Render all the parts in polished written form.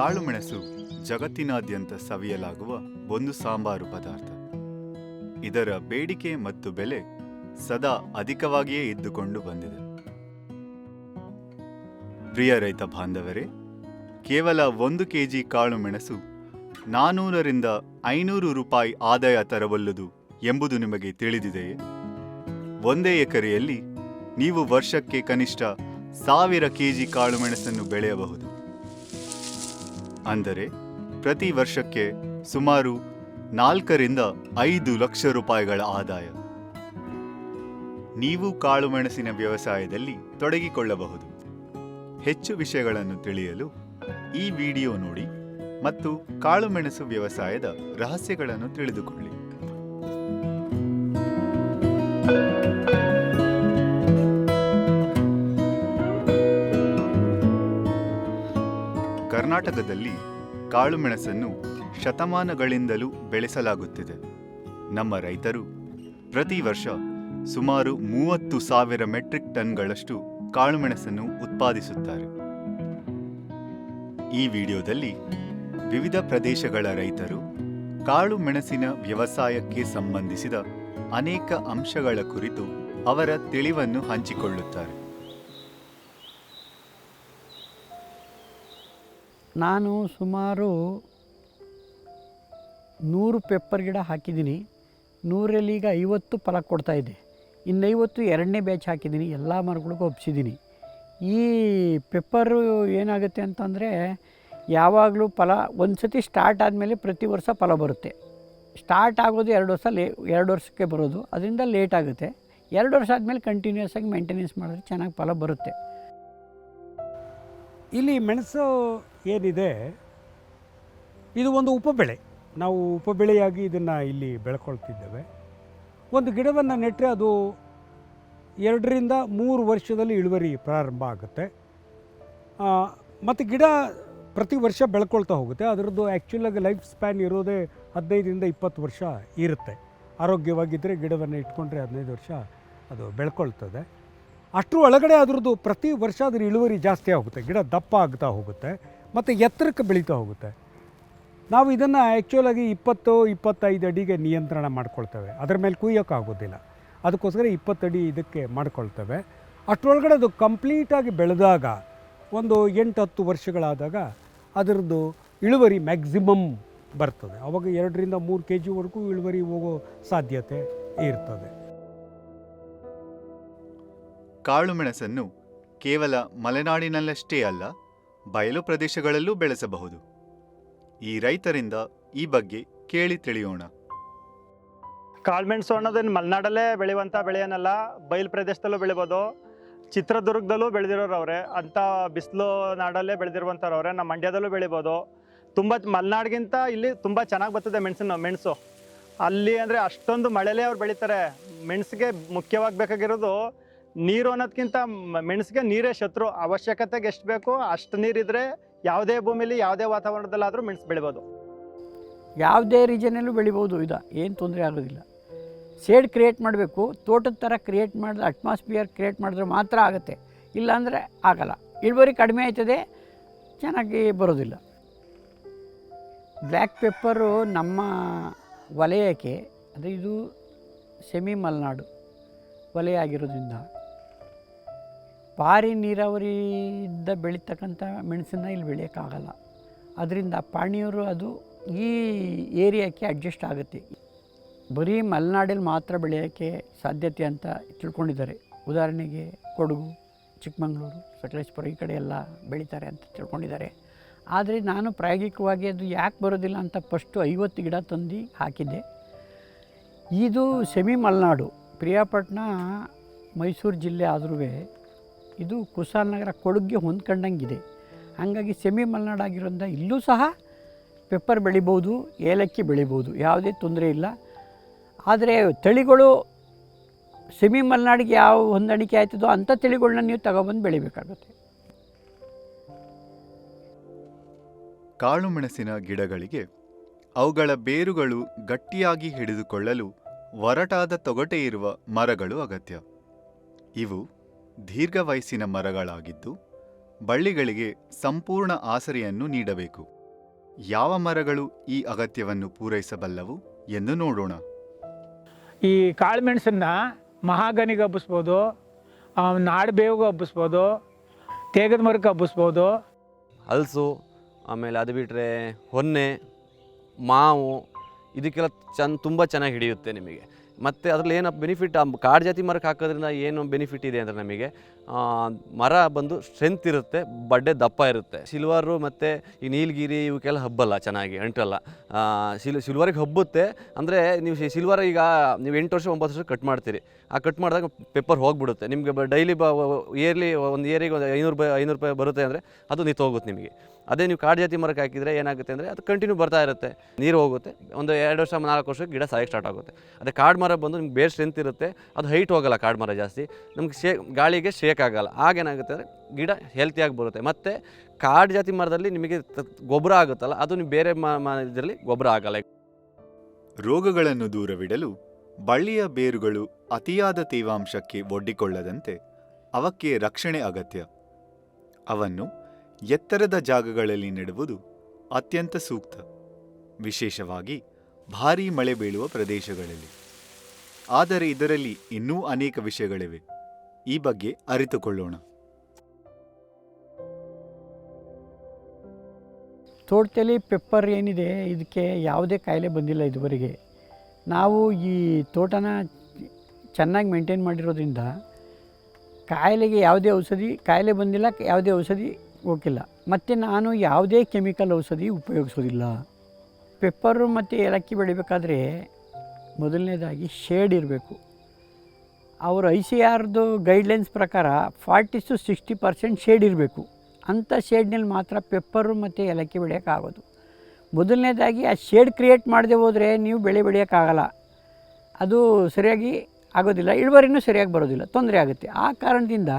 ಕಾಳುಮೆಣಸು ಜಗತ್ತಿನಾದ್ಯಂತ ಸವಿಯಲಾಗುವ ಒಂದು ಸಾಂಬಾರು ಪದಾರ್ಥ. ಇದರ ಬೇಡಿಕೆ ಮತ್ತು ಬೆಲೆ ಸದಾ ಅಧಿಕವಾಗಿಯೇ ಇದ್ದುಕೊಂಡು ಬಂದಿದೆ. ಪ್ರಿಯ ರೈತ ಬಾಂಧವರೇ, ಕೇವಲ 1 ಕೆಜಿ ಕಾಳುಮೆಣಸು 400ರಿಂದ 500 ರೂಪಾಯಿ ಆದಾಯ ತರಬಲ್ಲದು ಎಂಬುದು ನಿಮಗೆ ತಿಳಿದಿದೆಯೇ? 1 ಎಕರೆಯಲ್ಲಿ ನೀವು ವರ್ಷಕ್ಕೆ ಕನಿಷ್ಠ 1000 ಕೆಜಿ ಕಾಳುಮೆಣಸನ್ನು ಬೆಳೆಯಬಹುದು. ಅಂದರೆ ಪ್ರತಿ ವರ್ಷಕ್ಕೆ ಸುಮಾರು 4ರಿಂದ 5 ಲಕ್ಷ ರೂಪಾಯಿಗಳ ಆದಾಯ. ನೀವು ಕಾಳುಮೆಣಸಿನ ವ್ಯವಸಾಯದಲ್ಲಿ ತೊಡಗಿಕೊಳ್ಳಬಹುದು. ಹೆಚ್ಚು ವಿಷಯಗಳನ್ನು ತಿಳಿಯಲು ಈ ವಿಡಿಯೋ ನೋಡಿ ಮತ್ತು ಕಾಳುಮೆಣಸು ವ್ಯವಸಾಯದ ರಹಸ್ಯಗಳನ್ನು ತಿಳಿದುಕೊಳ್ಳಿ. ಕರ್ನಾಟಕದಲ್ಲಿ ಕಾಳುಮೆಣಸನ್ನು ಶತಮಾನಗಳಿಂದಲೂ ಬೆಳೆಸಲಾಗುತ್ತಿದೆ. ನಮ್ಮ ರೈತರು ಪ್ರತಿ ವರ್ಷ ಸುಮಾರು 30,000 ಮೆಟ್ರಿಕ್ ಟನ್ಗಳಷ್ಟು ಕಾಳುಮೆಣಸನ್ನು ಉತ್ಪಾದಿಸುತ್ತಾರೆ. ಈ ವಿಡಿಯೋದಲ್ಲಿ ವಿವಿಧ ಪ್ರದೇಶಗಳ ರೈತರು ಕಾಳುಮೆಣಸಿನ ವ್ಯವಸಾಯಕ್ಕೆ ಸಂಬಂಧಿಸಿದ ಅನೇಕ ಅಂಶಗಳ ಕುರಿತು ಅವರ ತಿಳಿವನ್ನು ಹಂಚಿಕೊಳ್ಳುತ್ತಾರೆ. ನಾನು ಸುಮಾರು 100 ಪೆಪ್ಪರ್ ಗಿಡ ಹಾಕಿದ್ದೀನಿ. 100ರಲ್ಲಿ ಈಗ 50 ಫಲ ಕೊಡ್ತಾಯಿದೆ. ಇನ್ನು 50 ಎರಡನೇ ಬ್ಯಾಚ್ ಹಾಕಿದ್ದೀನಿ. ಎಲ್ಲ ಮರಗಳಿಗೂ ಒಪ್ಪಿಸಿದ್ದೀನಿ. ಈ ಪೆಪ್ಪರು ಏನಾಗುತ್ತೆ ಅಂತಂದರೆ ಯಾವಾಗಲೂ ಫಲ ಒಂದು ಸತಿ ಸ್ಟಾರ್ಟ್ ಆದಮೇಲೆ ಪ್ರತಿ ವರ್ಷ ಫಲ ಬರುತ್ತೆ. ಸ್ಟಾರ್ಟ್ ಆಗೋದು 2 ವರ್ಷಕ್ಕೆ ಬರೋದು, ಅದರಿಂದ ಲೇಟ್ ಆಗುತ್ತೆ. 2 ವರ್ಷ ಆದಮೇಲೆ ಕಂಟಿನ್ಯೂಸ್ ಆಗಿ ಮೇಂಟೆನೆನ್ಸ್ ಮಾಡಿದ್ರೆ ಚೆನ್ನಾಗಿ ಫಲ ಬರುತ್ತೆ. ಇಲ್ಲಿ ಮೆಣಸು ಏನಿದೆ, ಇದು ಒಂದು ಉಪಬೆಳೆ. ನಾವು ಉಪಬೆಳೆಯಾಗಿ ಇದನ್ನು ಇಲ್ಲಿ ಬೆಳ್ಕೊಳ್ತಿದ್ದೇವೆ. ಒಂದು ಗಿಡವನ್ನು ನೆಟ್ಟರೆ ಅದು 2ರಿಂದ 3 ವರ್ಷದಲ್ಲಿ ಇಳುವರಿ ಪ್ರಾರಂಭ ಆಗುತ್ತೆ. ಮತ್ತು ಗಿಡ ಪ್ರತಿ ವರ್ಷ ಬೆಳ್ಕೊಳ್ತಾ ಹೋಗುತ್ತೆ. ಅದರದ್ದು ಆ್ಯಕ್ಚುಲಾಗಿ ಲೈಫ್ ಸ್ಪ್ಯಾನ್ ಇರೋದೇ 15ರಿಂದ 20 ವರ್ಷ ಇರುತ್ತೆ. ಆರೋಗ್ಯವಾಗಿದ್ದರೆ ಗಿಡವನ್ನು ಇಟ್ಕೊಂಡ್ರೆ 15 ವರ್ಷ ಅದು ಬೆಳ್ಕೊಳ್ತದೆ. ಅಷ್ಟರ ಒಳಗಡೆ ಅದರದ್ದು ಪ್ರತಿ ವರ್ಷ ಅದರ ಇಳುವರಿ ಜಾಸ್ತಿ ಆಗುತ್ತೆ. ಗಿಡ ದಪ್ಪ ಆಗ್ತಾ ಹೋಗುತ್ತೆ ಮತ್ತು ಎತ್ತರಕ್ಕೆ ಬೆಳೀತಾ ಹೋಗುತ್ತೆ. ನಾವು ಇದನ್ನು ಆ್ಯಕ್ಚುಲಾಗಿ 20-25 ಅಡಿಗೆ ನಿಯಂತ್ರಣ ಮಾಡ್ಕೊಳ್ತೇವೆ. ಅದರ ಮೇಲೆ ಕುಯ್ಯೋಕ್ಕಾಗೋದಿಲ್ಲ. ಅದಕ್ಕೋಸ್ಕರ 20 ಅಡಿ ಇದಕ್ಕೆ ಮಾಡ್ಕೊಳ್ತೇವೆ. ಅಷ್ಟರೊಳಗಡೆ ಅದು ಕಂಪ್ಲೀಟಾಗಿ ಬೆಳೆದಾಗ ಒಂದು 8-10 ವರ್ಷಗಳಾದಾಗ ಅದರದ್ದು ಇಳುವರಿ ಮ್ಯಾಕ್ಸಿಮಮ್ ಬರ್ತದೆ. ಆವಾಗ 2ರಿಂದ 3 ಕೆಜಿವರೆಗೂ ಇಳುವರಿ ಹೋಗೋ ಸಾಧ್ಯತೆ ಇರ್ತದೆ. ಕಾಳುಮೆಣಸನ್ನು ಕೇವಲ ಮಲೆನಾಡಿನಲ್ಲಷ್ಟೇ ಅಲ್ಲ, ಬಯಲು ಪ್ರದೇಶಗಳಲ್ಲೂ ಬೆಳೆಸಬಹುದು. ಈ ರೈತರಿಂದ ಈ ಬಗ್ಗೆ ಕೇಳಿ ತಿಳಿಯೋಣ. ಕಾಳುಮೆಣಸು ಅನ್ನೋದೇನು ಮಲೆನಾಡಲ್ಲೇ ಬೆಳೆಯುವಂಥ ಬೆಳೆಯನ್ನಲ್ಲ, ಬಯಲು ಪ್ರದೇಶದಲ್ಲೂ ಬೆಳಿಬೋದು. ಚಿತ್ರದುರ್ಗದಲ್ಲೂ ಬೆಳೆದಿರೋರು ಅವರೇ, ಅಂಥ ಬಿಸಿಲು ನಾಡಲ್ಲೇ ಬೆಳೆದಿರುವಂಥವ್ರು ಅವರೇ. ನಮ್ಮ ಮಂಡ್ಯದಲ್ಲೂ ಬೆಳಿಬೋದು. ತುಂಬ ಮಲೆನಾಡಿಗಿಂತ ಇಲ್ಲಿ ತುಂಬ ಚೆನ್ನಾಗಿ ಬರ್ತದೆ ಮೆಣಸು. ಅಲ್ಲಿ ಅಂದರೆ ಅಷ್ಟೊಂದು ಮಳೆಲೇ ಅವ್ರು ಬೆಳೀತಾರೆ. ಮೆಣಸಿಗೆ ಮುಖ್ಯವಾಗಿ ಬೇಕಾಗಿರೋದು ನೀರು ಅನ್ನೋದಕ್ಕಿಂತ ಮೆಣಸಿಗೆ ನೀರೇ ಶತ್ರು. ಅವಶ್ಯಕತೆಗೆ ಎಷ್ಟು ಬೇಕೋ ಅಷ್ಟು ನೀರಿದ್ರೆ ಯಾವುದೇ ಭೂಮಿಲಿ ಯಾವುದೇ ವಾತಾವರಣದಲ್ಲಾದರೂ ಮೆಣಸು ಬೆಳಿಬೋದು. ಯಾವುದೇ ರೀಜನಲ್ಲೂ ಬೆಳಿಬೋದು. ಏನು ತೊಂದರೆ ಆಗೋದಿಲ್ಲ. ಶೇಡ್ ಕ್ರಿಯೇಟ್ ಮಾಡಬೇಕು. ತೋಟದ ಥರ ಕ್ರಿಯೇಟ್ ಮಾಡಿದ್ರೆ, ಅಟ್ಮಾಸ್ಫಿಯರ್ ಕ್ರಿಯೇಟ್ ಮಾಡಿದ್ರೆ ಮಾತ್ರ ಆಗುತ್ತೆ. ಇಲ್ಲಾಂದರೆ ಆಗಲ್ಲ. ಇಳುವರಿ ಕಡಿಮೆ ಆಯ್ತದೆ, ಚೆನ್ನಾಗಿ ಬರೋದಿಲ್ಲ. ಬ್ಲ್ಯಾಕ್ ಪೆಪ್ಪರು ನಮ್ಮ ವಲಯಕ್ಕೆ ಇದು ಸೆಮಿ ಮಲೆನಾಡು ವಲಯ ಆಗಿರೋದ್ರಿಂದ ಭಾರಿ ನೀರಾವರಿಯಿಂದ ಬೆಳೀತಕ್ಕಂಥ ಮೆಣಸನ್ನು ಇಲ್ಲಿ ಬೆಳೆಯೋಕ್ಕಾಗಲ್ಲ. ಅದರಿಂದ ಪಾಣಿಯವರು ಅದು ಈ ಏರಿಯಾಕ್ಕೆ ಅಡ್ಜಸ್ಟ್ ಆಗುತ್ತೆ. ಬರೀ ಮಲೆನಾಡಲ್ಲಿ ಮಾತ್ರ ಬೆಳೆಯೋಕ್ಕೆ ಸಾಧ್ಯತೆ ಅಂತ ತಿಳ್ಕೊಂಡಿದ್ದಾರೆ. ಉದಾಹರಣೆಗೆ ಕೊಡಗು, ಚಿಕ್ಕಮಗಳೂರು, ಸಕಲೇಶಪುರ ಈ ಕಡೆ ಎಲ್ಲ ಬೆಳೀತಾರೆ ಅಂತ ತಿಳ್ಕೊಂಡಿದ್ದಾರೆ. ಆದರೆ ನಾನು ಪ್ರಾಯೋಗಿಕವಾಗಿ ಅದು ಯಾಕೆ ಬರೋದಿಲ್ಲ ಅಂತ ಫಸ್ಟು 50 ಗಿಡ ತಂದು ಹಾಕಿದ್ದೆ. ಇದು ಸೆಮಿ ಮಲೆನಾಡು. ಪ್ರಿಯಾಪಟ್ಟಣ ಮೈಸೂರು ಜಿಲ್ಲೆ ಆದ್ರೂ ಇದು ಕುಶಾಲನಗರ ಕೊಡಗಿಗೆ ಹೊಂದ್ಕೊಂಡಂಗಿದೆ. ಹಾಗಾಗಿ ಸೆಮಿ ಮಲೆನಾಡಾಗಿರೋದ್ರಿಂದ ಇಲ್ಲೂ ಸಹ ಪೆಪ್ಪರ್ ಬೆಳಿಬೋದು, ಏಲಕ್ಕಿ ಬೆಳಿಬೋದು, ಯಾವುದೇ ತೊಂದರೆ ಇಲ್ಲ. ಆದರೆ ತಳಿಗಳು ಸೆಮಿ ಮಲೆನಾಡಿಗೆ ಯಾವ ಹೊಂದಾಣಿಕೆ ಆಯ್ತದೋ ಅಂಥ ತಳಿಗಳನ್ನ ನೀವು ತಗೊಬಂದು ಬೆಳಿಬೇಕಾಗುತ್ತೆ. ಕಾಳುಮೆಣಸಿನ ಗಿಡಗಳಿಗೆ ಅವುಗಳ ಬೇರುಗಳು ಗಟ್ಟಿಯಾಗಿ ಹಿಡಿದುಕೊಳ್ಳಲು ಒರಟಾದ ತೊಗಟೆ ಇರುವ ಮರಗಳು ಅಗತ್ಯ. ಇವು ದೀರ್ಘ ವಯಸ್ಸಿನ ಮರಗಳಾಗಿದ್ದು ಬಳ್ಳಿಗಳಿಗೆ ಸಂಪೂರ್ಣ ಆಸರೆಯನ್ನು ನೀಡಬೇಕು. ಯಾವ ಮರಗಳು ಈ ಅಗತ್ಯವನ್ನು ಪೂರೈಸಬಲ್ಲವು ಎಂದು ನೋಡೋಣ. ಈ ಕಾಳುಮೆಣಸನ್ನ ಮಹಾಗನಿಗೆ ಹಬ್ಬಿಸ್ಬೋದು, ನಾಡಬೇವಿಗೆ ಹಬ್ಬಿಸ್ಬೋದು, ತೇಗದ ಮರಕ್ಕೆ ಹಬ್ಬಿಸ್ಬೋದು. ಹಲಸು, ಆಮೇಲೆ ಅದು ಬಿಟ್ಟರೆ ಹೊನ್ನೆ, ಮಾವು, ಇದಕ್ಕೆಲ್ಲ ತುಂಬ ಚೆನ್ನಾಗಿ ಹಿಡಿಯುತ್ತೆ ನಿಮಗೆ. ಮತ್ತು ಅದರಲ್ಲಿ ಏನು ಬೆನಿಫಿಟ್, ಕಾಡು ಜಾತಿ ಮರಕ್ಕೆ ಹಾಕೋದ್ರಿಂದ ಏನು ಬೆನಿಫಿಟ್ ಇದೆ ಅಂದರೆ ನಮಗೆ ಮರ ಬಂದು ಸ್ಟ್ರೆಂತ್ ಇರುತ್ತೆ, ಬಡ್ಡೆ ದಪ್ಪ ಇರುತ್ತೆ. ಸಿಲ್ವರು ಮತ್ತು ಈ ನೀಲಗಿರಿ ಇವಕ್ಕೆಲ್ಲ ಹಬ್ಬಲ್ಲ, ಚೆನ್ನಾಗಿ ಅಂಟಲ್ಲ. ಸಿಲ್ವರಿಗೆ ಹಬ್ಬುತ್ತೆ ಅಂದರೆ ನೀವು ಸಿಲ್ವರ್ ಈಗ ನೀವು 8 ವರ್ಷ 9 ವರ್ಷ ಕಟ್ ಮಾಡ್ತೀರಿ, ಆ ಕಟ್ ಮಾಡಿದಾಗ ಪೆಪ್ಪರ್ ಹೋಗಿಬಿಡುತ್ತೆ ನಿಮಗೆ. ಡೈಲಿ ಇಯರ್ಲಿ ಒಂದು ಇಯರಿಗೆ ಒಂದು 500 ರೂಪಾಯಿ ಬರುತ್ತೆ ಅಂದರೆ ಅದು ನಿಂತು ಹೋಗುತ್ತೆ ನಿಮಗೆ. ಅದೇ ನೀವು ಕಾಡು ಜಾತಿ ಮರಕ್ಕೆ ಹಾಕಿದರೆ ಏನಾಗುತ್ತೆ ಅಂದರೆ ಅದು ಕಂಟಿನ್ಯೂ ಬರ್ತಾ ಇರುತ್ತೆ, ನೀರು ಹೋಗುತ್ತೆ, ಒಂದು 2 ವರ್ಷ 4 ವರ್ಷಕ್ಕೆ ಗಿಡ ಸಾಯಕ್ಕೆ ಸ್ಟಾರ್ಟ್ ಆಗುತ್ತೆ. ಅದೇ ಕಾಡು ಮರ ಬಂದು ನಿಮ್ಗೆ ಬೇರೆ ಸ್ಟ್ರೆಂತ್ ಇರುತ್ತೆ, ಅದು ಹೈಟ್ ಹೋಗಲ್ಲ. ಕಾಡು ಮರ ಜಾಸ್ತಿ ನಮ್ಗೆ ಗಾಳಿಗೆ ಶೇಕ್ ಆಗಲ್ಲ. ಆಗೇನಾಗುತ್ತೆ ಅಂದರೆ ಗಿಡ ಹೆಲ್ತಿಯಾಗಿ ಬರುತ್ತೆ. ಮತ್ತು ಕಾಡು ಜಾತಿ ಮರದಲ್ಲಿ ನಿಮಗೆ ಗೊಬ್ಬರ ಆಗುತ್ತಲ್ಲ, ಅದು ನೀವು ಬೇರೆ ಇದರಲ್ಲಿ ಗೊಬ್ಬರ ಆಗಲ್ಲ. ರೋಗಗಳನ್ನು ದೂರವಿಡಲು ಬಳ್ಳಿಯ ಬೇರುಗಳು ಅತಿಯಾದ ತೇವಾಂಶಕ್ಕೆ ಒಡ್ಡಿಕೊಳ್ಳದಂತೆ ಅವಕ್ಕೆ ರಕ್ಷಣೆ ಅಗತ್ಯ. ಅವನ್ನು ಎತ್ತರದ ಜಾಗಗಳಲ್ಲಿ ನೆಡುವುದು ಅತ್ಯಂತ ಸೂಕ್ತ, ವಿಶೇಷವಾಗಿ ಭಾರೀ ಮಳೆ ಬೀಳುವ ಪ್ರದೇಶಗಳಲ್ಲಿ. ಆದರೆ ಇದರಲ್ಲಿ ಇನ್ನೂ ಅನೇಕ ವಿಷಯಗಳಿವೆ, ಈ ಬಗ್ಗೆ ಅರಿತುಕೊಳ್ಳೋಣ. ತೋಟದಲ್ಲಿ ಪೆಪ್ಪರ್ ಏನಿದೆ, ಇದಕ್ಕೆ ಯಾವುದೇ ಕಾಯಿಲೆ ಬಂದಿಲ್ಲ ಇದುವರೆಗೆ. ನಾವು ಈ ತೋಟನ ಚೆನ್ನಾಗಿ ಮೇಂಟೈನ್ ಮಾಡಿರೋದ್ರಿಂದ ಕಾಯಿಲೆಗೆ ಯಾವುದೇ ಔಷಧಿ, ಕಾಯಿಲೆ ಬಂದಿಲ್ಲ, ಯಾವುದೇ ಔಷಧಿ ಹೋಗಿಲ್ಲ. ಮತ್ತು ನಾನು ಯಾವುದೇ ಕೆಮಿಕಲ್ ಔಷಧಿ ಉಪಯೋಗಿಸೋದಿಲ್ಲ. ಪೆಪ್ಪರು ಮತ್ತು ಏಲಕ್ಕಿ ಬೆಳಿಬೇಕಾದ್ರೆ ಮೊದಲನೇದಾಗಿ ಶೇಡ್ ಇರಬೇಕು. ಅವರು ICRದು ಗೈಡ್ಲೈನ್ಸ್ ಪ್ರಕಾರ 40-60% ಶೇಡ್ ಇರಬೇಕು. ಅಂಥ ಶೇಡ್ನಲ್ಲಿ ಮಾತ್ರ ಪೆಪ್ಪರು ಮತ್ತು ಏಲಕ್ಕಿ ಬೆಳೆಯೋಕ್ಕಾಗೋದು. ಮೊದಲನೇದಾಗಿ ಆ ಶೇಡ್ ಕ್ರಿಯೇಟ್ ಮಾಡದೆ ಹೋದರೆ ನೀವು ಬೆಳೆ ಬೆಳೆಯೋಕ್ಕಾಗಲ್ಲ, ಅದು ಸರಿಯಾಗಿ ಆಗೋದಿಲ್ಲ, ಇಳುವರಿನೂ ಸರಿಯಾಗಿ ಬರೋದಿಲ್ಲ, ತೊಂದರೆ ಆಗುತ್ತೆ. ಆ ಕಾರಣದಿಂದ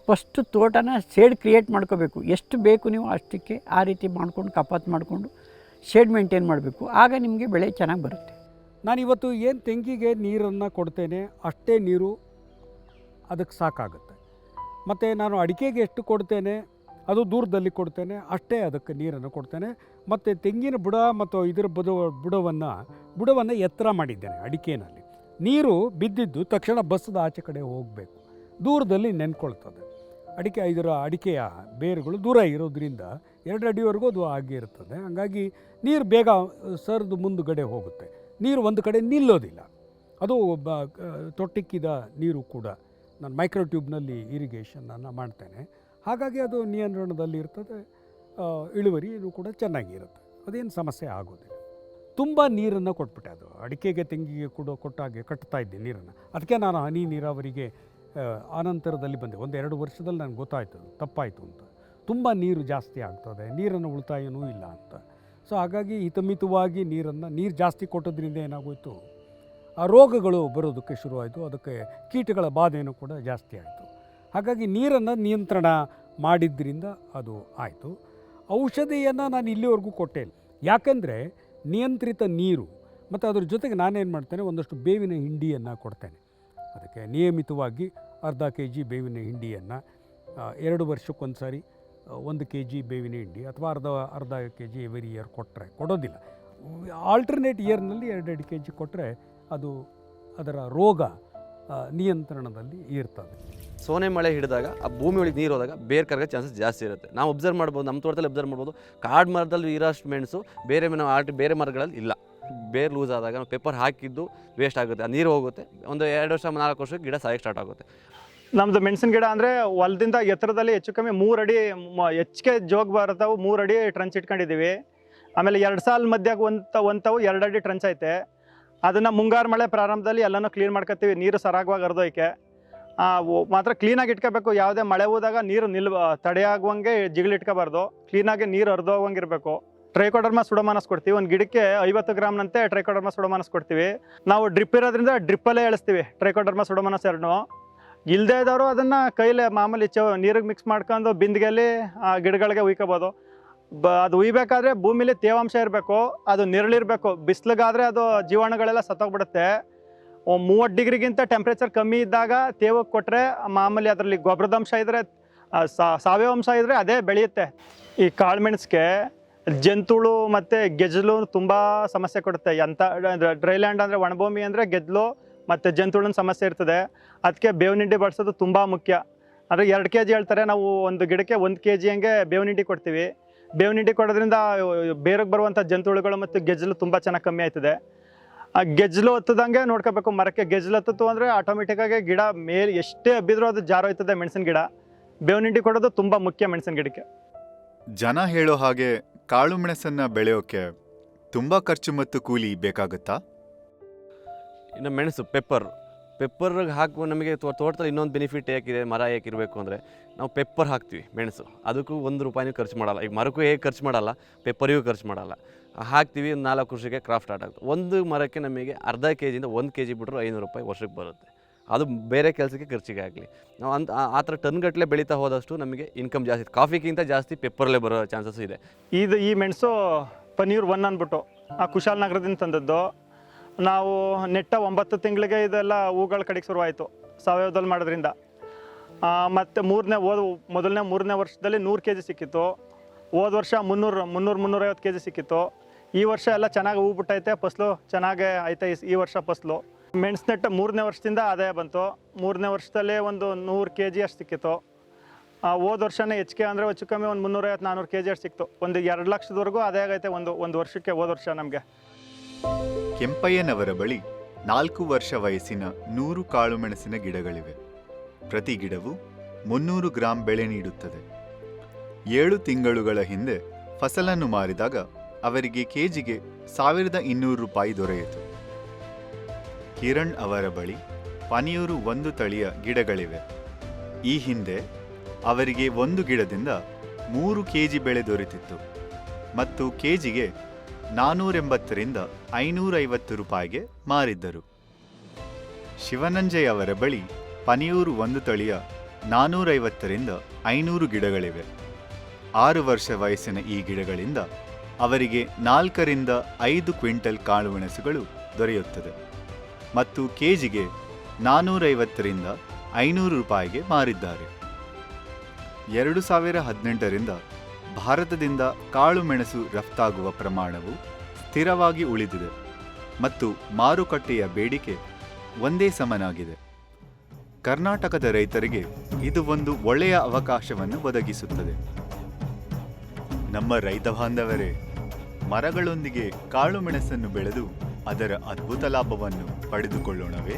ಫಸ್ಟು ತೋಟನ ಶೇಡ್ ಕ್ರಿಯೇಟ್ ಮಾಡ್ಕೋಬೇಕು. ಎಷ್ಟು ಬೇಕು ನೀವು ಅಷ್ಟಕ್ಕೆ ಆ ರೀತಿ ಮಾಡ್ಕೊಂಡು ಕಪಾತ್ ಮಾಡಿಕೊಂಡು ಶೇಡ್ ಮೇಂಟೈನ್ ಮಾಡಬೇಕು. ಆಗ ನಿಮಗೆ ಬೆಳೆ ಚೆನ್ನಾಗಿ ಬರುತ್ತೆ. ನಾನಿವತ್ತು ಏನು ತೆಂಗಿಗೆ ನೀರನ್ನು ಕೊಡ್ತೇನೆ ಅಷ್ಟೇ ನೀರು ಅದಕ್ಕೆ ಸಾಕಾಗುತ್ತೆ. ಮತ್ತು ನಾನು ಅಡಿಕೆಗೆ ಎಷ್ಟು ಕೊಡ್ತೇನೆ ಅದು ದೂರದಲ್ಲಿ ಕೊಡ್ತೇನೆ, ಅಷ್ಟೇ ಅದಕ್ಕೆ ನೀರನ್ನು ಕೊಡ್ತೇನೆ. ಮತ್ತು ತೆಂಗಿನ ಬುಡ ಮತ್ತು ಇದರ ಬುಡವನ್ನು ಎತ್ತರ ಮಾಡಿದ್ದೇನೆ. ಅಡಿಕೆಯಲ್ಲಿ ನೀರು ಬಿದ್ದಿದ್ದು ತಕ್ಷಣ ಬಸ್ಸದ ಆಚೆ ಕಡೆ ಹೋಗಬೇಕು, ದೂರದಲ್ಲಿ ನೆನ್ಕೊಳ್ತದೆ. ಅಡಿಕೆಯ ಬೇರುಗಳು ದೂರ ಇರೋದ್ರಿಂದ 2 ಅಡಿವರೆಗೂ ಅದು ಆಗಿರ್ತದೆ. ಹಾಗಾಗಿ ನೀರು ಬೇಗ ಸರಿದು ಮುಂದುಗಡೆ ಹೋಗುತ್ತೆ, ನೀರು ಒಂದು ಕಡೆ ನಿಲ್ಲೋದಿಲ್ಲ. ಅದು ತೊಟ್ಟಿಕ್ಕಿದ ನೀರು ಕೂಡ ನಾನು ಮೈಕ್ರೋಟ್ಯೂಬ್ನಲ್ಲಿ ಇರಿಗೇಷನನ್ನು ಮಾಡ್ತೇನೆ. ಹಾಗಾಗಿ ಅದು ನಿಯಂತ್ರಣದಲ್ಲಿ ಇರ್ತದೆ, ಇಳುವರಿಯೂ ಕೂಡ ಚೆನ್ನಾಗಿರುತ್ತೆ, ಅದೇನು ಸಮಸ್ಯೆ ಆಗೋದಿಲ್ಲ. ತುಂಬ ನೀರನ್ನು ಕೊಟ್ಬಿಟ್ಟೆ, ಅದು ಅಡಿಕೆಗೆ ತೆಂಗಿಗೆ ಕೂಡ ಕೊಟ್ಟಾಗೆ ಕಟ್ತಾ ಇದ್ದೆ ನೀರನ್ನು. ಅದಕ್ಕೆ ನಾನು ಹನಿ ನೀರಾವರಿಗೆ ಆನಂತರದಲ್ಲಿ ಬಂದೆ. 1-2 ವರ್ಷದಲ್ಲಿ ನನಗೆ ಗೊತ್ತಾಯಿತು ತಪ್ಪಾಯಿತು ಅಂತ. ತುಂಬ ನೀರು ಜಾಸ್ತಿ ಆಗ್ತದೆ, ನೀರನ್ನು ಉಳಿತಾಯನೂ ಇಲ್ಲ ಅಂತ. ಸೊ ಹಾಗಾಗಿ ಹಿತಮಿತವಾಗಿ ನೀರು ಜಾಸ್ತಿ ಕೊಟ್ಟೋದ್ರಿಂದ ಏನಾಗೋಯಿತು, ಆ ರೋಗಗಳು ಬರೋದಕ್ಕೆ ಶುರುವಾಯಿತು, ಅದಕ್ಕೆ ಕೀಟಗಳ ಬಾಧೆಯೂ ಕೂಡ ಜಾಸ್ತಿ ಆಯಿತು. ಹಾಗಾಗಿ ನೀರನ್ನು ನಿಯಂತ್ರಣ ಮಾಡಿದ್ದರಿಂದ ಅದು ಆಯಿತು. ಔಷಧಿಯನ್ನು ನಾನು ಇಲ್ಲಿವರೆಗೂ ಕೊಟ್ಟೇ ಇಲ್ಲ, ಯಾಕೆಂದರೆ ನಿಯಂತ್ರಿತ ನೀರು ಮತ್ತು ಅದ್ರ ಜೊತೆಗೆ ನಾನೇನು ಮಾಡ್ತೇನೆ, ಒಂದಷ್ಟು ಬೇವಿನ ಹಿಂಡಿಯನ್ನು ಕೊಡ್ತೇನೆ. ಅದಕ್ಕೆ ನಿಯಮಿತವಾಗಿ ಅರ್ಧ kg ಬೇವಿನ ಹಿಂಡಿಯನ್ನು 2 ವರ್ಷಕ್ಕೊಂದು ಸಾರಿ 1 kg ಬೇವಿನ ಹಿಂಡಿ ಅಥವಾ ಅರ್ಧ kg ಎವರಿ ಇಯರ್ ಕೊಡೋದಿಲ್ಲ. ಆಲ್ಟರ್ನೇಟ್ ಇಯರ್ನಲ್ಲಿ 2 kg ಕೊಟ್ಟರೆ ಅದು ಅದರ ರೋಗ ನಿಯಂತ್ರಣದಲ್ಲಿ ಇರ್ತದೆ. ಸೋನೆ ಮಳೆ ಹಿಡಿದಾಗ ಆ ಭೂಮಿ ಒಳಗೆ ನೀರು ಹೋದಾಗ ಬೇರೆ ಕರಗೋ ಚಾನ್ಸಸ್ ಜಾಸ್ತಿ ಇರುತ್ತೆ. ನಾವು ಅಬ್ಸರ್ವ್ ಮಾಡ್ಬೋದು, ನಮ್ಮ ತೋಟದಲ್ಲಿ ಅಬ್ಸರ್ವ್ ಮಾಡ್ಬೋದು, ಕಾಡು ಮರದಲ್ಲಿ ಇರೋಷ್ಟು ಮೆಣಸು ಬೇರೆ ಮರಗಳಲ್ಲಿ ಇಲ್ಲ. ಬೇರೆ ಲೂಸ್ ಆದಾಗ ನಾವು ಪೆಪ್ಪರ್ ಹಾಕಿದ್ದು ವೇಸ್ಟ್ ಆಗುತ್ತೆ, ಆ ನೀರು ಹೋಗುತ್ತೆ, ಒಂದು 2 ವರ್ಷ 4 ವರ್ಷಕ್ಕೆ ಗಿಡ ಸಾಯಕ್ಕೆ ಸ್ಟಾರ್ಟ್ ಆಗುತ್ತೆ. ನಮ್ಮದು ಮೆಣಸಿನ ಗಿಡ ಅಂದರೆ ಹೊಲದಿಂದ ಎತ್ತರದಲ್ಲಿ ಹೆಚ್ಚು ಕಮ್ಮಿ 3 ಅಡಿ ಹೆಚ್ಚಿಗೆ ಜೋಗ ಬರ್ತಾವು, 3 ಅಡಿ ಟ್ರಂಚ್ ಇಟ್ಕೊಂಡಿದ್ದೀವಿ. ಆಮೇಲೆ 2 ಸಾಲ ಮಧ್ಯಾಗ ಒಂತಾವು 2 ಅಡಿ ಟ್ರಂಚ್ ಐತೆ. ಅದನ್ನು ಮುಂಗಾರು ಮಳೆ ಪ್ರಾರಂಭದಲ್ಲಿ ಎಲ್ಲನೂ ಕ್ಲೀನ್ ಮಾಡ್ಕೊತೀವಿ, ನೀರು ಸರಾಗವಾಗಿ ಹರಿದೋಯ್ಕೆ. ಮಾತ್ರ ಕ್ಲೀನಾಗಿ ಇಟ್ಕೋಬೇಕು, ಯಾವುದೇ ಮಳೆ ಹೋದಾಗ ನೀರು ತಡೆಯಾಗುವಂಗೆ ಜಿಗಿಲಿಟ್ಕೋಬಾರ್ದು, ಕ್ಲೀನಾಗಿ ನೀರು ಹರಿದೋಗಂಗಿರಬೇಕು. ಟ್ರೈಕೋಡರ್ಮಾ ಸುಡೋಮಾನಸ್ ಕೊಡ್ತೀವಿ, ಒಂದು ಗಿಡಕ್ಕೆ 50 ಗ್ರಾಮ್ನಂತೆ ಟ್ರೈಕೋಡರ್ಮಾ ಸುಡೋಮಾನಸ್ ಕೊಡ್ತೀವಿ. ನಾವು ಡ್ರಿಪ್ ಇರೋದ್ರಿಂದ ಡ್ರಿಪ್ಪಲ್ಲೇ ಎಳಿಸ್ತೀವಿ ಟ್ರೈಕೋಡರ್ಮಾ ಸುಡೋಮಾನಸ್ 2. ಇಲ್ಲದೇ ಇದ್ದವರು ಅದನ್ನು ಕೈಲೇ ಮಾಮೂಲಿ ನೀರಿಗೆ ಮಿಕ್ಸ್ ಮಾಡ್ಕೊಂಡು ಬಿಂದಿಗೆಯಲ್ಲಿ ಗಿಡಗಳಿಗೆ ಉಯ್ಕೋಬೋದು. ಅದು ಉಯ್ಬೇಕಾದ್ರೆ ಭೂಮಿಲಿ ತೇವಾಂಶ ಇರಬೇಕು, ಅದು ನೆರಳಿರಬೇಕು. ಬಿಸಿಲಿಗಾದರೆ ಅದು ಜೀವಾಣುಗಳೆಲ್ಲ ಸತ್ತೋಗ್ಬಿಡುತ್ತೆ. 30 ಡಿಗ್ರಿಗಿಂತ ಟೆಂಪ್ರೇಚರ್ ಕಮ್ಮಿ ಇದ್ದಾಗ ತೇವಕ್ಕೆ ಕೊಟ್ಟರೆ ಮಾಮೂಲಿ ಅದರಲ್ಲಿ ಗೊಬ್ಬರದಂಶ ಇದ್ದರೆ ಸಾವಯವ ಅಂಶ ಇದ್ದರೆ ಅದೇ ಬೆಳೆಯುತ್ತೆ. ಈ ಕಾಳುಮೆಣಸಿಗೆ ಜಂತುಳು ಮತ್ತು ಗೆಜ್ಲು ತುಂಬ ಸಮಸ್ಯೆ ಕೊಡುತ್ತೆ. ಎಂಥ ಡ್ರೈಲ್ಯಾಂಡ್ ಅಂದರೆ ಒಣಭೂಮಿ ಅಂದರೆ ಗೆದ್ಲು ಮತ್ತು ಜಂತುಳಿನ ಸಮಸ್ಯೆ ಇರ್ತದೆ. ಅದಕ್ಕೆ ಬೇವಿನ ಹಿಂಡಿ ಬಳಸೋದು ತುಂಬ ಮುಖ್ಯ. ಅಂದರೆ 2 kg ಹೇಳ್ತಾರೆ, ನಾವು ಒಂದು ಗಿಡಕ್ಕೆ 1 kg ಹಂಗೆ ಬೇವಿನ ಹಿಂಡಿ ಕೊಡ್ತೀವಿ. ಬೇವಿನ ಹಿಂಡಿ ಕೊಡೋದ್ರಿಂದ ಬೇರಿಗೆ ಬರುವಂಥ ಜಂತುಳುಗಳು ಮತ್ತು ಗೆಜ್ಲು ತುಂಬ ಚೆನ್ನಾಗಿ ಕಮ್ಮಿ ಆಯ್ತದೆ. ಆ ಗೆಜ್ಲು ಹತ್ತದಂಗೆ ನೋಡ್ಕೋಬೇಕು. ಮರಕ್ಕೆ ಗೆಜ್ಲು ಹತ್ತಿತು ಅಂದರೆ ಆಟೋಮೆಟಿಕ್ಕಾಗಿ ಗಿಡ ಮೇಲೆ ಎಷ್ಟೇ ಹಬ್ಬಿದ್ರೂ ಅದು ಜಾರೋಯ್ತದೆ ಮೆಣಸಿನ ಗಿಡ. ಬೇವಿನ ಹಿಂಡಿ ಕೊಡೋದು ತುಂಬ ಮುಖ್ಯ ಮೆಣಸಿನ ಗಿಡಕ್ಕೆ. ಜನ ಹೇಳೋ ಹಾಗೆ ಕಾಳು ಮೆಣಸನ್ನ ಬೆಳೆಯೋಕೆ ತುಂಬಾ ಖರ್ಚು ಮತ್ತು ಕೂಲಿ ಬೇಕಾಗುತ್ತಾ? ಇನ್ನು ಮೆಣಸು ಪೆಪ್ಪರ್ಗೆ ಹಾಕುವ ನಮಗೆ ತೋಟದಲ್ಲಿ ಇನ್ನೊಂದು ಬೆನಿಫಿಟ್ ಏಕಿದೆ, ಮರ ಏಕಿರಬೇಕು ಅಂದರೆ ನಾವು ಪೆಪ್ಪರ್ ಹಾಕ್ತೀವಿ ಮೆಣಸು, ಅದಕ್ಕೂ 1 ರೂಪಾಯಿನೂ ಖರ್ಚು ಮಾಡಲ್ಲ. ಈಗ ಮರಕ್ಕೂ ಹೇಗೆ ಖರ್ಚು ಮಾಡಲ್ಲ, ಪೆಪ್ಪರಿಗೂ ಖರ್ಚು ಮಾಡಲ್ಲ. ಹಾಕ್ತೀವಿ, 4 ವರ್ಷಕ್ಕೆ ಕ್ರಾಫ್ಟ್ ಸ್ಟಾರ್ಟ್ ಆಗುತ್ತೆ. ಒಂದು ಮರಕ್ಕೆ ನಮಗೆ ಅರ್ಧ kg 1 kg ಬಿಟ್ಟರು 500 ರೂಪಾಯಿ ವರ್ಷಕ್ಕೆ ಬರುತ್ತೆ. ಅದು ಬೇರೆ ಕೆಲಸಕ್ಕೆ ಖರ್ಚಿಗೆ ಆಗಲಿ. ನಾವು ಆ ಥರ ಟನ್ಗಟ್ಟಲೆ ಬೆಳೀತಾ ಹೋದಷ್ಟು ನಮಗೆ ಇನ್ಕಮ್ ಜಾಸ್ತಿ. ಕಾಫಿಗಿಂತ ಜಾಸ್ತಿ ಪೆಪ್ಪರಲ್ಲೇ ಬರೋ ಚಾನ್ಸಸ್ ಇದೆ. ಈ ಮೆಣಸು ಪನೀರ್ 1 ಅಂದ್ಬಿಟ್ಟು ಕುಶಾಲನಗರದಿಂದ ತಂದದ್ದು. ನಾವು ನೆಟ್ಟ 9 ತಿಂಗಳಿಗೆ ಇದೆಲ್ಲ ಹೂಗಳ ಕಡೆಗೆ ಶುರುವಾಯಿತು ಸಾವಯವದಲ್ಲಿ ಮಾಡೋದ್ರಿಂದ. ಮತ್ತು ಮೊದಲನೇ 3ನೇ ವರ್ಷದಲ್ಲಿ 100 kg ಸಿಕ್ಕಿತ್ತು. ಹೋದ ವರ್ಷ 300-350 kg ಸಿಕ್ಕಿತ್ತು. ಈ ವರ್ಷ ಎಲ್ಲ ಚೆನ್ನಾಗಿ ಹೂ ಬಿಟ್ಟೈತೆ, ಫಸಲು ಚೆನ್ನಾಗೇ ಐತೆ. ಈ ವರ್ಷ ಫಸಲು ಮೆಣಸು ನೆಟ್ಟ 3ನೇ ವರ್ಷದಿಂದ ಆದಾಯ ಬಂತು. 3ನೇ ವರ್ಷದಲ್ಲಿ ಒಂದು 100 kg ಅಷ್ಟು ಸಿಕ್ಕಿತ್ತು. ಹೋದ ವರ್ಷನೇ ಹೆಚ್ಚಿಗೆ ಅಂದರೆ ಹೆಚ್ಚು ಕಮ್ಮಿ ಒಂದು 350-400 kg ಅಷ್ಟು ಸಿಕ್ತು. ಒಂದು 2 ಲಕ್ಷದವರೆಗೂ ಆದಾಯ ಆಗೈತೆ ಒಂದು ವರ್ಷಕ್ಕೆ. ಹೋದ ವರ್ಷ ನಮಗೆ. ಕೆಂಪಯ್ಯನವರ ಬಳಿ 4 ವರ್ಷ ವಯಸ್ಸಿನ 100 ಕಾಳು ಮೆಣಸಿನ ಗಿಡಗಳಿವೆ. ಪ್ರತಿ ಗಿಡವು 300 ಗ್ರಾಂ ಬೆಳೆ ನೀಡುತ್ತದೆ. 7 ತಿಂಗಳುಗಳ ಹಿಂದೆ ಫಸಲನ್ನು ಮಾರಿದಾಗ ಅವರಿಗೆ ಕೆಜಿಗೆ 1200 ರೂಪಾಯಿ ದೊರೆಯಿತು. ಕಿರಣ್ ಅವರ ಬಳಿ ಪನಿಯೂರು 1 ತಳಿಯ ಗಿಡಗಳಿವೆ. ಈ ಹಿಂದೆ ಅವರಿಗೆ 1 ಗಿಡದಿಂದ 3 kg ಬೆಳೆ ದೊರೆತಿತ್ತು ಮತ್ತು ಕೆಜಿಗೆ 480ರಿಂದ 550 ರೂಪಾಯಿಗೆ ಮಾರಿದ್ದರು. ಶಿವನಂಜಯ್ ಅವರ ಬಳಿ ಪನಿಯೂರು 1 ತಳಿಯ 450ರಿಂದ 500 ಗಿಡಗಳಿವೆ. 6 ವರ್ಷ ವಯಸ್ಸಿನ ಈ ಗಿಡಗಳಿಂದ ಅವರಿಗೆ 4ರಿಂದ 5 ಕ್ವಿಂಟಲ್ ಕಾಳುಮೆಣಸುಗಳು ದೊರೆಯುತ್ತದೆ ಮತ್ತು ಕೆಜಿಗೆ 450ರಿಂದ 500 ರೂಪಾಯಿಗೆ ಮಾರಿದ್ದಾರೆ. 2018ರಿಂದ ಭಾರತದಿಂದ ಕಾಳುಮೆಣಸು ರಫ್ತಾಗುವ ಪ್ರಮಾಣವು ಸ್ಥಿರವಾಗಿ ಉಳಿದಿದೆ ಮತ್ತು ಮಾರುಕಟ್ಟೆಯ ಬೇಡಿಕೆ ಒಂದೇ ಸಮನಾಗಿದೆ. ಕರ್ನಾಟಕದ ರೈತರಿಗೆ ಇದು ಒಂದು ಒಳ್ಳೆಯ ಅವಕಾಶವನ್ನು ಒದಗಿಸುತ್ತದೆ. ನಮ್ಮ ರೈತ ಬಾಂಧವರೇ, ಮರಗಳೊಂದಿಗೆ ಕಾಳುಮೆಣಸನ್ನು ಬೆಳೆದು ಅದರ ಅದ್ಭುತ ಲಾಭವನ್ನು ಪಡೆದುಕೊಳ್ಳೋಣವೇ?